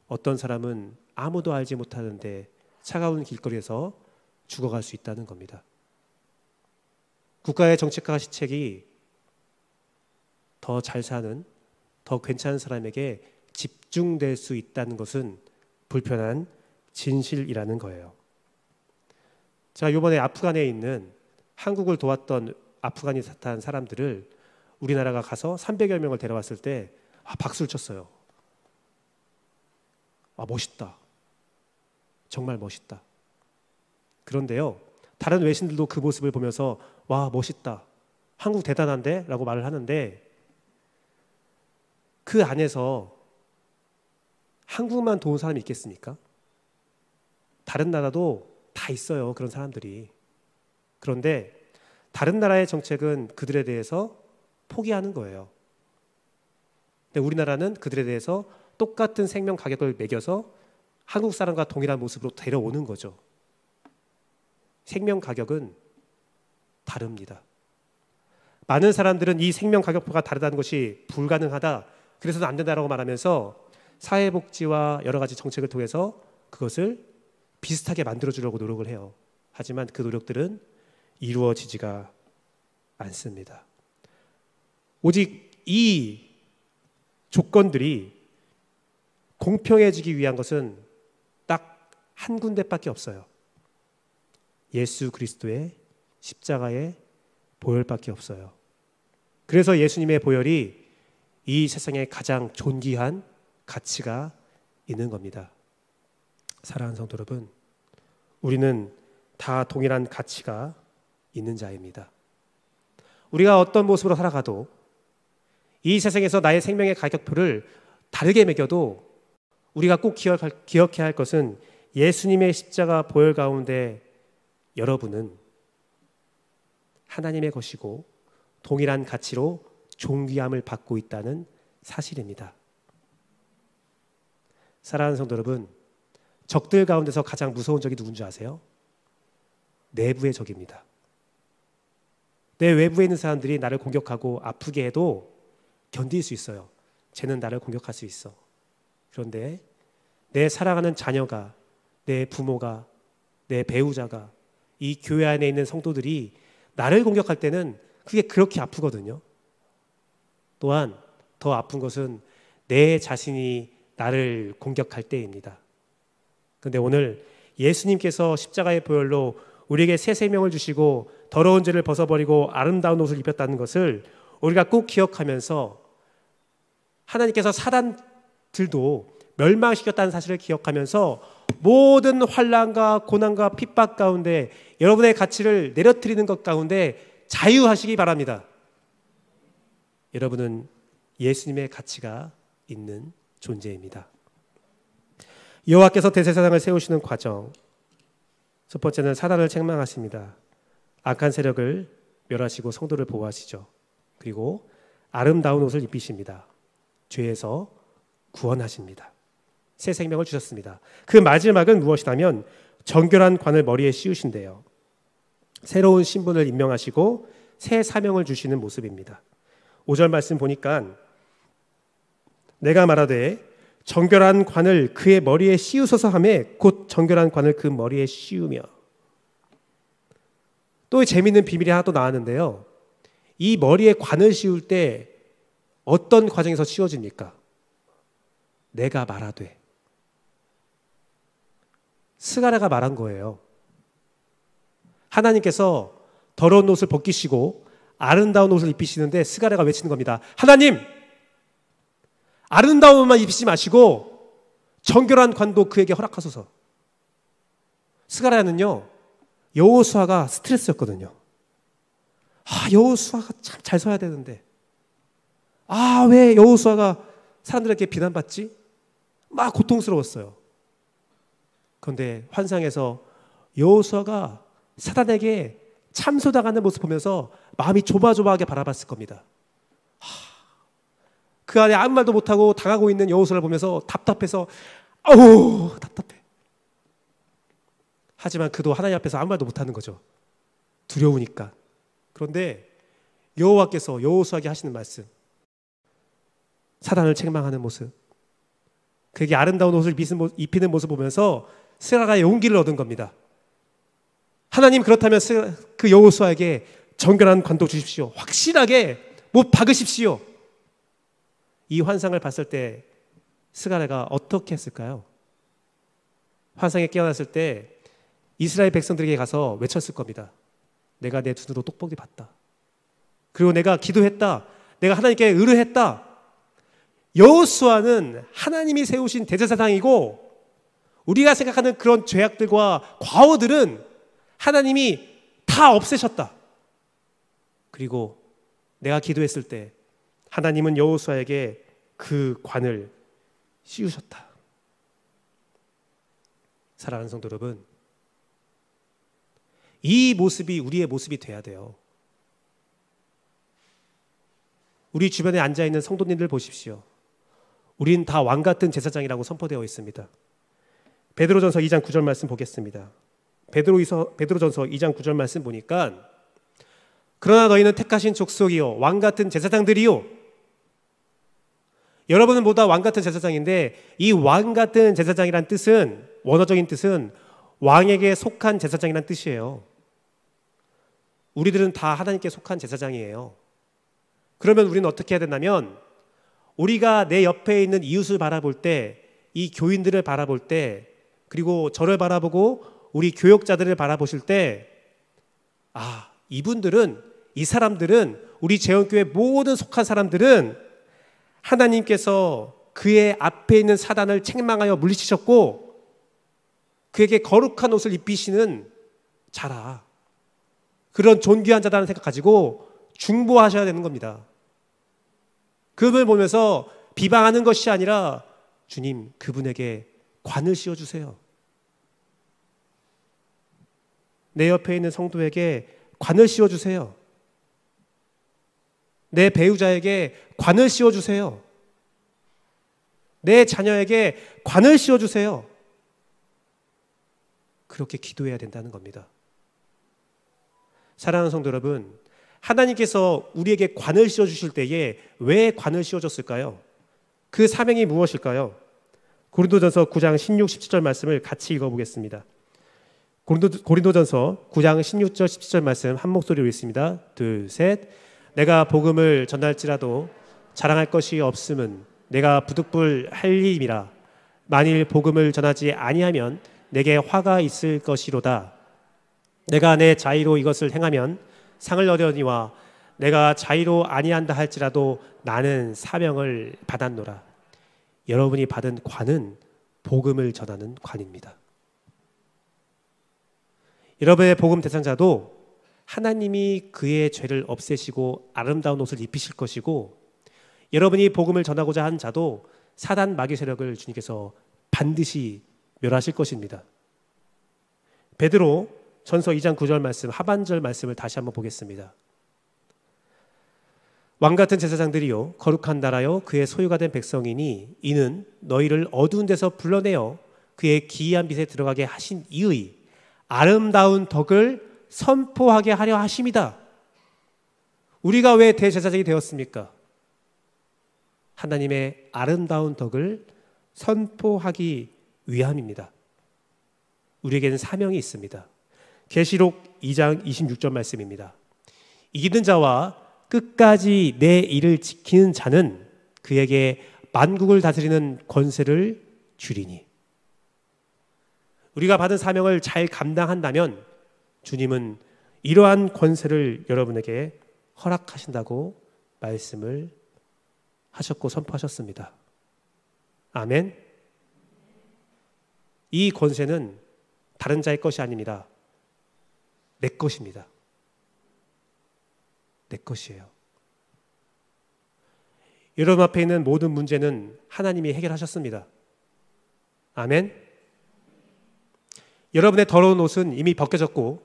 어떤 사람은 아무도 알지 못하는데 차가운 길거리에서 죽어갈 수 있다는 겁니다. 국가의 정책과 시책이 더 잘 사는, 더 괜찮은 사람에게 집중될 수 있다는 것은 불편한 진실이라는 거예요. 자, 이번에 아프간에 있는 한국을 도왔던 아프가니스탄 사람들을 우리나라가 가서 300여 명을 데려왔을 때 박수를 쳤어요. 멋있다. 정말 멋있다. 그런데요, 다른 외신들도 그 모습을 보면서 와, 멋있다. 한국 대단한데? 라고 말을 하는데, 그 안에서 한국만 도운 사람이 있겠습니까? 다른 나라도 다 있어요, 그런 사람들이. 그런데 다른 나라의 정책은 그들에 대해서 포기하는 거예요. 근데 우리나라는 그들에 대해서 똑같은 생명 가격을 매겨서 한국 사람과 동일한 모습으로 데려오는 거죠. 생명 가격은 다릅니다. 많은 사람들은 이 생명 가격표가 다르다는 것이 불가능하다, 그래서는 안 된다라고 말하면서 사회복지와 여러 가지 정책을 통해서 그것을 비슷하게 만들어주려고 노력을 해요. 하지만 그 노력들은 이루어지지가 않습니다. 오직 이 조건들이 공평해지기 위한 것은 딱 한 군데밖에 없어요. 예수 그리스도의 십자가의 보혈밖에 없어요. 그래서 예수님의 보혈이 이 세상에 가장 존귀한 가치가 있는 겁니다. 사랑하는 성도 여러분, 우리는 다 동일한 가치가 있는 자입니다. 우리가 어떤 모습으로 살아가도, 이 세상에서 나의 생명의 가격표를 다르게 매겨도 우리가 꼭 기억해야 할 것은 예수님의 십자가 보혈 가운데 여러분은 하나님의 것이고 동일한 가치로 존귀함을 받고 있다는 사실입니다. 사랑하는 성도 여러분, 적들 가운데서 가장 무서운 적이 누군지 아세요? 내부의 적입니다. 내 외부에 있는 사람들이 나를 공격하고 아프게 해도 견딜 수 있어요. 쟤는 나를 공격할 수 있어. 그런데 내 사랑하는 자녀가, 내 부모가, 내 배우자가, 이 교회 안에 있는 성도들이 나를 공격할 때는 그게 그렇게 아프거든요. 또한 더 아픈 것은 내 자신이 나를 공격할 때입니다. 그런데 오늘 예수님께서 십자가의 보혈로 우리에게 새 생명을 주시고 더러운 죄를 벗어버리고 아름다운 옷을 입혔다는 것을 우리가 꼭 기억하면서, 하나님께서 사단들도 멸망시켰다는 사실을 기억하면서 모든 환난과 고난과 핍박 가운데 여러분의 가치를 내려뜨리는 것 가운데 자유하시기 바랍니다. 여러분은 예수님의 가치가 있는 존재입니다. 여호와께서 대제사장을 세우시는 과정, 첫 번째는 사단을 책망하십니다. 악한 세력을 멸하시고 성도를 보호하시죠. 그리고 아름다운 옷을 입히십니다. 죄에서 구원하십니다. 새 생명을 주셨습니다. 그 마지막은 무엇이냐면 정결한 관을 머리에 씌우신대요. 새로운 신분을 임명하시고 새 사명을 주시는 모습입니다. 5절 말씀 보니까 내가 말하되 정결한 관을 그의 머리에 씌우소서 하매 곧 정결한 관을 그 머리에 씌우며. 또 재미있는 비밀이 하나 또 나왔는데요. 이 머리에 관을 씌울 때 어떤 과정에서 씌워집니까? 내가 말하되. 스가랴가 말한 거예요. 하나님께서 더러운 옷을 벗기시고 아름다운 옷을 입히시는데 스가랴가 외치는 겁니다. 하나님! 아름다운 옷만 입히지 마시고 정결한 관도 그에게 허락하소서. 스가랴는요, 여호수아가 스트레스였거든요. 여호수아가 참 잘 서야 되는데, 왜 여호수아가 사람들에게 비난받지? 막 고통스러웠어요. 그런데 환상에서 여호수아가 사단에게 참소당하는 모습 보면서 마음이 조바조바하게 바라봤을 겁니다. 그 안에 아무 말도 못하고 당하고 있는 여호수아를 보면서 답답해서 답답해. 하지만 그도 하나님 앞에서 아무 말도 못하는 거죠. 두려우니까. 그런데 여호와께서 여호수아에게 하시는 말씀, 사단을 책망하는 모습, 그에게 아름다운 옷을 입히는 모습 보면서 스가랴가 용기를 얻은 겁니다. 하나님, 그렇다면 그 여호수아에게 정결한 관도 주십시오. 확실하게 못 박으십시오. 이 환상을 봤을 때 스가랴가 어떻게 했을까요? 환상에 깨어났을 때 이스라엘 백성들에게 가서 외쳤을 겁니다. 내가 내 눈으로 똑똑히 봤다. 그리고 내가 기도했다. 내가 하나님께 의뢰했다. 여호수아는 하나님이 세우신 대제사장이고 우리가 생각하는 그런 죄악들과 과오들은 하나님이 다 없애셨다. 그리고 내가 기도했을 때 하나님은 여호수아에게 그 관을 씌우셨다. 사랑하는 성도 여러분, 이 모습이 우리의 모습이 돼야 돼요. 우리 주변에 앉아있는 성도님들 보십시오. 우린 다 왕같은 제사장이라고 선포되어 있습니다. 베드로전서 2장 9절 말씀 보겠습니다. 베드로전서 2장 9절 말씀 보니까 그러나 너희는 택하신 족속이요 왕같은 제사장들이요. 여러분은 모두 왕같은 제사장인데 이 왕같은 제사장이란 뜻은, 원어적인 뜻은 왕에게 속한 제사장이란 뜻이에요. 우리들은 다 하나님께 속한 제사장이에요. 그러면 우리는 어떻게 해야 되냐면 우리가 내 옆에 있는 이웃을 바라볼 때, 이 교인들을 바라볼 때, 그리고 저를 바라보고 우리 교역자들을 바라보실 때 이분들은, 이 사람들은, 우리 재원교회 모든 속한 사람들은 하나님께서 그의 앞에 있는 사단을 책망하여 물리치셨고 그에게 거룩한 옷을 입히시는 자라. 그런 존귀한 자다는 생각 가지고 중보하셔야 되는 겁니다. 그분을 보면서 비방하는 것이 아니라 주님, 그분에게 관을 씌워주세요. 내 옆에 있는 성도에게 관을 씌워주세요. 내 배우자에게 관을 씌워주세요. 내 자녀에게 관을 씌워주세요. 그렇게 기도해야 된다는 겁니다. 사랑하는 성도 여러분, 하나님께서 우리에게 관을 씌워주실 때에 왜 관을 씌워줬을까요? 그 사명이 무엇일까요? 고린도전서 9장 16, 17절 말씀을 같이 읽어보겠습니다. 고린도전서 9장 16절 17절 말씀 한 목소리로 읽습니다. 둘, 셋. 내가 복음을 전할지라도 자랑할 것이 없음은 내가 부득불할 일임이라. 만일 복음을 전하지 아니하면 내게 화가 있을 것이로다. 내가 내 자의로 이것을 행하면 상을 얻으려니와 내가 자의로 아니한다 할지라도 나는 사명을 받았노라. 여러분이 받은 관은 복음을 전하는 관입니다. 여러분의 복음 대상자도 하나님이 그의 죄를 없애시고 아름다운 옷을 입히실 것이고, 여러분이 복음을 전하고자 한 자도 사단 마귀 세력을 주님께서 반드시 멸하실 것입니다. 베드로 전서 2장 9절 말씀, 하반절 말씀을 다시 한번 보겠습니다. 왕같은 제사장들이요 거룩한 나라요 그의 소유가 된 백성이니 이는 너희를 어두운 데서 불러내어 그의 기이한 빛에 들어가게 하신 이의 아름다운 덕을 선포하게 하려 하심이다. 우리가 왜 대제사장이 되었습니까? 하나님의 아름다운 덕을 선포하기 위함입니다. 우리에게는 사명이 있습니다. 계시록 2장 26절 말씀입니다. 이기는 자와 끝까지 내 일을 지키는 자는 그에게 만국을 다스리는 권세를 주리니. 우리가 받은 사명을 잘 감당한다면 주님은 이러한 권세를 여러분에게 허락하신다고 말씀을 하셨고 선포하셨습니다. 아멘. 이 권세는 다른 자의 것이 아닙니다. 내 것입니다. 내 것이에요. 여러분 앞에 있는 모든 문제는 하나님이 해결하셨습니다. 아멘. 여러분의 더러운 옷은 이미 벗겨졌고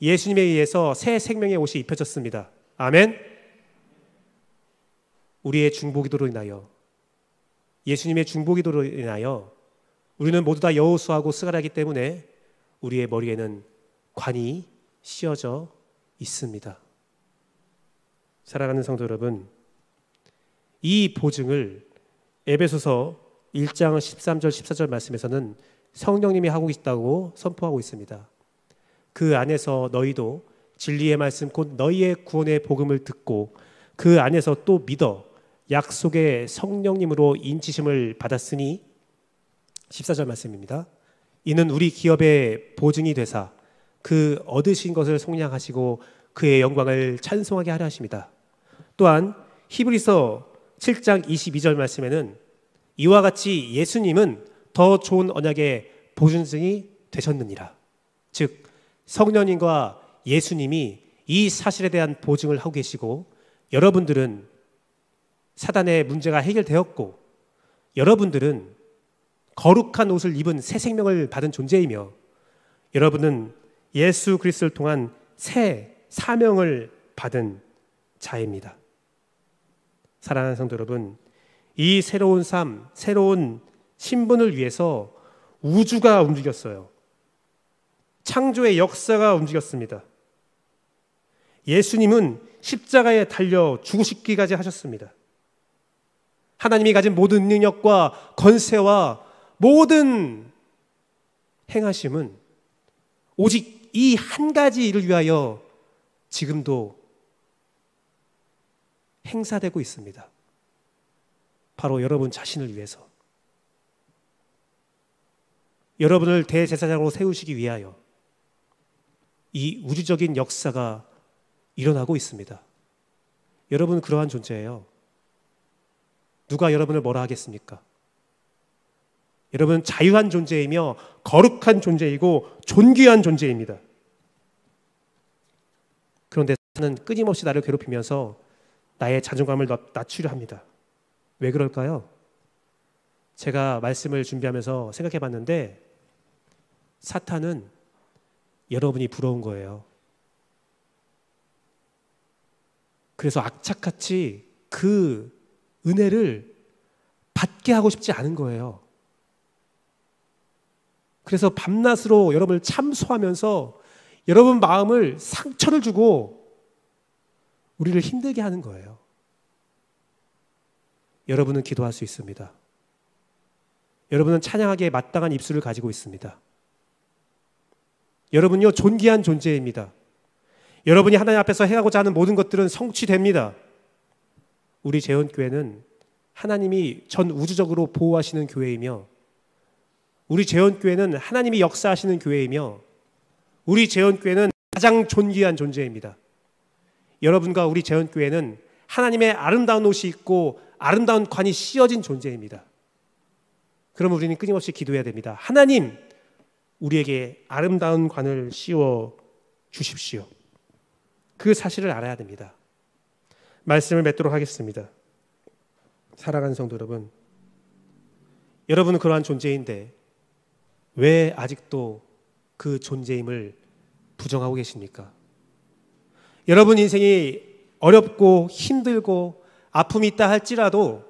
예수님에 의해서 새 생명의 옷이 입혀졌습니다. 아멘. 우리의 중보기도로 인하여, 예수님의 중보기도로 인하여 우리는 모두 다 여호수아고 스가랴이기 때문에 우리의 머리에는 관이 씌어져 있습니다. 사랑하는 성도 여러분, 이 보증을 에베소서 1장 13절 14절 말씀에서는 성령님이 하고 있다고 선포하고 있습니다. 그 안에서 너희도 진리의 말씀 곧 너희의 구원의 복음을 듣고 그 안에서 또 믿어 약속의 성령님으로 인치심을 받았으니 14절 말씀입니다. 이는 우리 기업의 보증이 되사 그 얻으신 것을 속량하시고 그의 영광을 찬송하게 하려 하십니다. 또한 히브리서 7장 22절 말씀에는 이와 같이 예수님은 더 좋은 언약의 보증증이 되셨느니라. 즉 성령님과 예수님이 이 사실에 대한 보증을 하고 계시고 여러분들은 사단의 문제가 해결되었고 여러분들은 거룩한 옷을 입은 새 생명을 받은 존재이며 여러분은 예수 그리스도를 통한 새 사명을 받은 자입니다. 사랑하는 성도 여러분, 이 새로운 삶, 새로운 신분을 위해서 우주가 움직였어요. 창조의 역사가 움직였습니다. 예수님은 십자가에 달려 죽으시기까지 하셨습니다. 하나님이 가진 모든 능력과 권세와 모든 행하심은 오직 이 한 가지 일을 위하여 지금도 행사되고 있습니다. 바로 여러분 자신을 위해서, 여러분을 대제사장으로 세우시기 위하여 이 우주적인 역사가 일어나고 있습니다. 여러분은 그러한 존재예요. 누가 여러분을 뭐라 하겠습니까? 여러분은 자유한 존재이며 거룩한 존재이고 존귀한 존재입니다. 그런데 사탄은 끊임없이 나를 괴롭히면서 나의 자존감을 낮추려 합니다. 왜 그럴까요? 제가 말씀을 준비하면서 생각해 봤는데 사탄은 여러분이 부러운 거예요. 그래서 악착같이 그 은혜를 받게 하고 싶지 않은 거예요. 그래서 밤낮으로 여러분을 참소하면서 여러분 마음을 상처를 주고 우리를 힘들게 하는 거예요. 여러분은 기도할 수 있습니다. 여러분은 찬양하기에 마땅한 입술을 가지고 있습니다. 여러분요 존귀한 존재입니다. 여러분이 하나님 앞에서 행하고자 하는 모든 것들은 성취됩니다. 우리 재원교회는 하나님이 전 우주적으로 보호하시는 교회이며 우리 재원교회는 하나님이 역사하시는 교회이며 우리 재원교회는 가장 존귀한 존재입니다. 여러분과 우리 재원교회는 하나님의 아름다운 옷이 있고 아름다운 관이 씌어진 존재입니다. 그러면 우리는 끊임없이 기도해야 됩니다. 하나님, 우리에게 아름다운 관을 씌워 주십시오. 그 사실을 알아야 됩니다. 말씀을 맺도록 하겠습니다. 사랑하는 성도 여러분, 여러분은 그러한 존재인데 왜 아직도 그 존재임을 부정하고 계십니까? 여러분 인생이 어렵고 힘들고 아픔이 있다 할지라도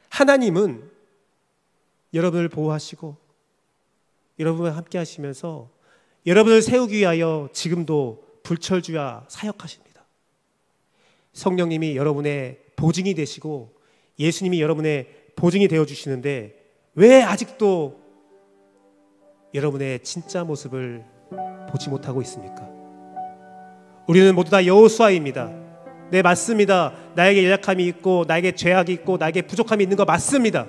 하나님은 여러분을 보호하시고 여러분과 함께 하시면서 여러분을 세우기 위하여 지금도 불철주야 사역하십니다. 성령님이 여러분의 보증이 되시고 예수님이 여러분의 보증이 되어주시는데 왜 아직도 여러분의 진짜 모습을 보지 못하고 있습니까? 우리는 모두 다 여호수아입니다. 네, 맞습니다. 나에게 연약함이 있고 나에게 죄악이 있고 나에게 부족함이 있는 거 맞습니다.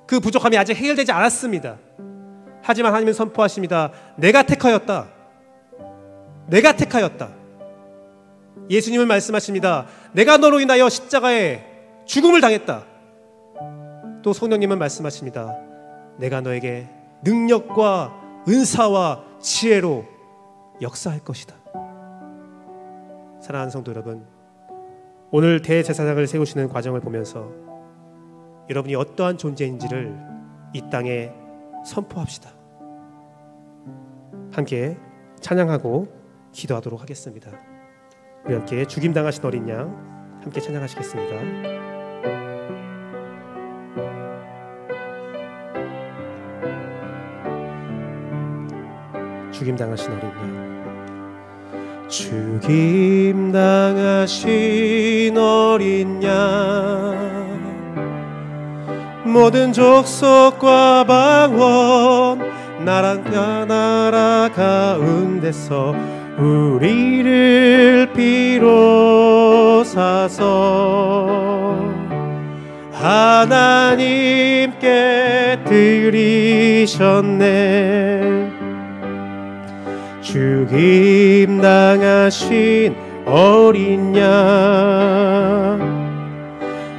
그 부족함이 아직 해결되지 않았습니다. 하지만 하나님은 선포하십니다. 내가 택하였다. 내가 택하였다. 예수님은 말씀하십니다. 내가 너로 인하여 십자가에 죽음을 당했다. 또 성령님은 말씀하십니다. 내가 너에게 능력과 은사와 지혜로 역사할 것이다. 사랑하는 성도 여러분, 오늘 대제사장을 세우시는 과정을 보면서 여러분이 어떠한 존재인지를 이 땅에 선포합시다. 함께 찬양하고 기도하도록 하겠습니다. 우리 함께 죽임당하신 어린 양 함께 찬양하시겠습니다. 죽임당하신 어린 양, 죽임당하신 어린 양, 모든 족속과 방언 나라 가운데서 우리를 비로사서 하나님께 드리셨네. 죽임당하신 어린 양,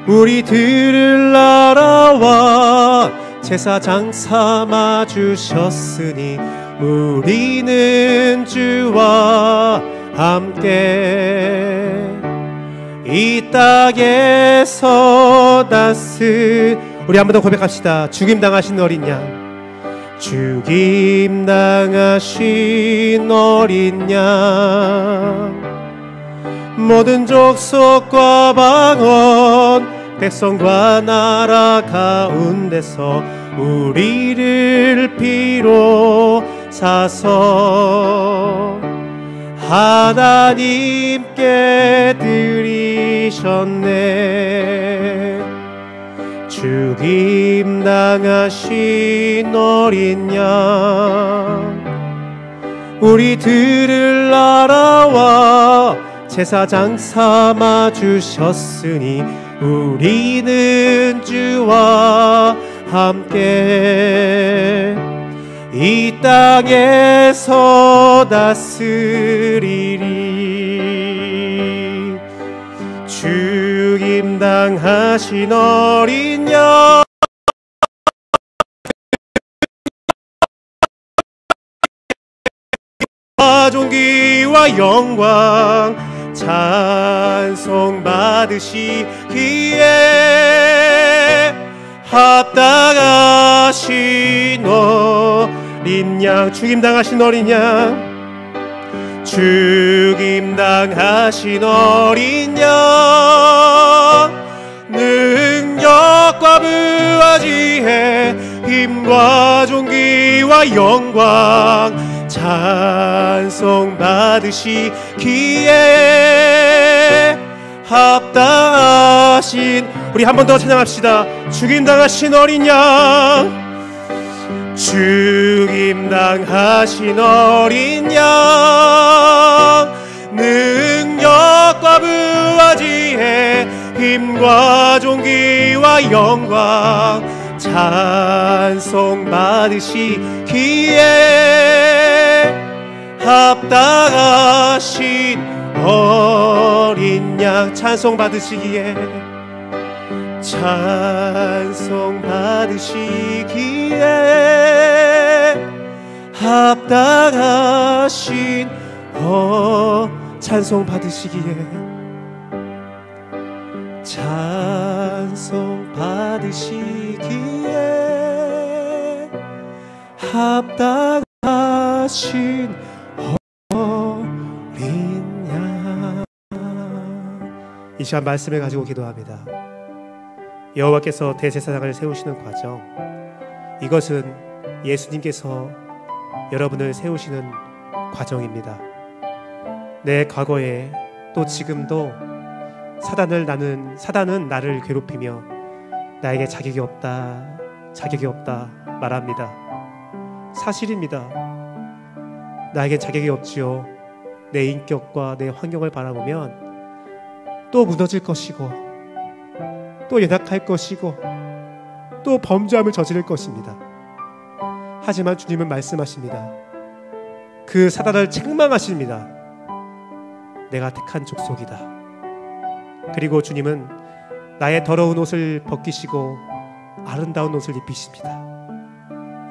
우리들을 알아와 제사장 삼아 주셨으니 우리는 주와 함께 이 땅에서 우리 한 번 더 고백합시다. 죽임당하신 어린 양, 죽임당하신 어린 양, 모든 족속과 방언 백성과 나라 가운데서 우리를 비로사서 하나님께 드리셨네. 죽임당하신 어린 양, 우리들을 알아와 제사장 삼아 주셨으니 우리는 주와 함께 이 땅에서 다스리리. 죽임당하신 어린 양, 존귀와 영광 찬송 받으시기에 합당하신 어린 양, 죽임당하신 어린 양, 죽임당하신 어린 양, 능력과 부와 지혜 힘과 존귀와 영광 찬송 받으시기에 합당하신, 우리 한 번 더 찬양합시다. 죽임당하신 어린 양, 죽임당하신 어린 양, 능력과 부와 지혜 힘과 존귀와 영광 찬송 받으시기에 합당하신 어린 양, 찬송 받으시기에, 찬송 받으시기에 합당하신 찬송 받으시기에, 찬송 받으시기에 받으시기에 합당하신 어린 양. 이 시간 말씀을 가지고 기도합니다. 여호와께서 대제사장을 세우시는 과정, 이것은 예수님께서 여러분을 세우시는 과정입니다. 내 과거에 또 지금도 사단은 나를 괴롭히며 나에게 자격이 없다 말합니다. 사실입니다. 나에게 자격이 없지요. 내 인격과 내 환경을 바라보면 또 무너질 것이고 또 연약할 것이고 또 범죄함을 저지를 것입니다. 하지만 주님은 말씀하십니다. 그 사단을 책망하십니다. 내가 택한 족속이다. 그리고 주님은 나의 더러운 옷을 벗기시고 아름다운 옷을 입히십니다.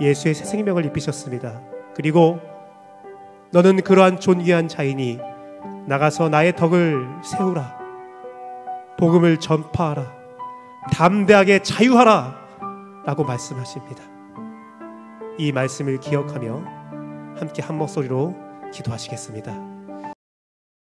예수의 새 생명을 입히셨습니다. 그리고 너는 그러한 존귀한 자이니 나가서 나의 덕을 세우라. 복음을 전파하라. 담대하게 자유하라 라고 말씀하십니다. 이 말씀을 기억하며 함께 한 목소리로 기도하시겠습니다.